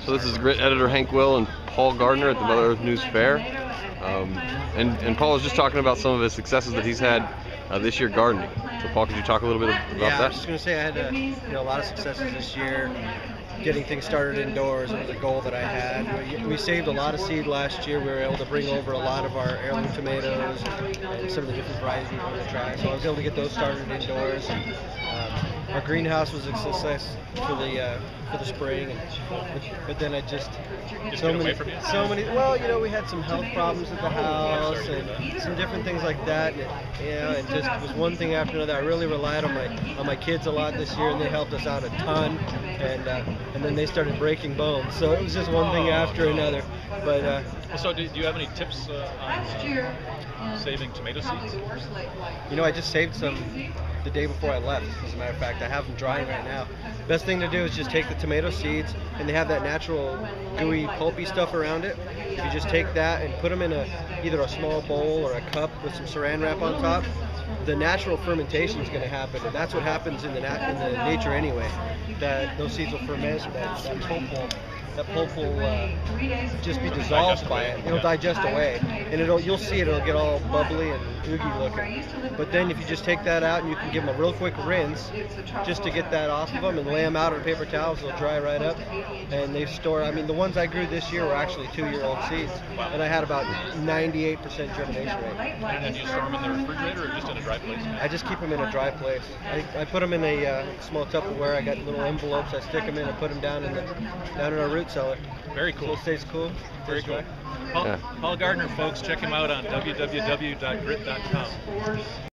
So this is Grit editor Hank Will and Paul Gardner at the Mother Earth News Fair. And Paul was just talking about some of his successes that he's had this year gardening. So Paul, could you talk a little bit about that? I was just going to say I had a lot of successes this year. Getting things started indoors, it was a goal that I had. We saved a lot of seed last year. We were able to bring over a lot of our heirloom tomatoes and some of the different varieties we wanted to try. So I was able to get those started indoors. Our greenhouse was a success for the spring, but then I just so many. Well, we had some health problems at the house and some different things like that. And it just was one thing after another. I really relied on my kids a lot this year, and they helped us out a ton. And then they started breaking bones, so it was just one thing after another. But so do you have any tips on saving tomato seeds? I just saved some the day before I left. As a matter of fact, I have them drying right now. Best thing to do is just take the tomato seeds, and they have that natural gooey, pulpy stuff around it. If you just take that and put them in either a small bowl or a cup with some saran wrap on top, the natural fermentation is going to happen, and that's what happens in the nature anyway. That those seeds will ferment, that pulp will just be dissolved by it. It'll digest away, and you'll see it'll get all bubbly and oogie looking. But then if you just take that out and you can give them a real quick rinse, just to get that off of them, and lay them out on paper towels, they'll dry right up. And they store. I mean, the ones I grew this year were actually 2-year-old seeds, and I had about 98% germination rate. And then you store them in the refrigerator or just in a dry place? I just keep them in a dry place. I put them in a small Tupperware. I got little envelopes. I stick them in and put them down in our root cellar. Very cool. So it stays cool. Very cool. Paul Gardner, folks, check him out on www.grit.com.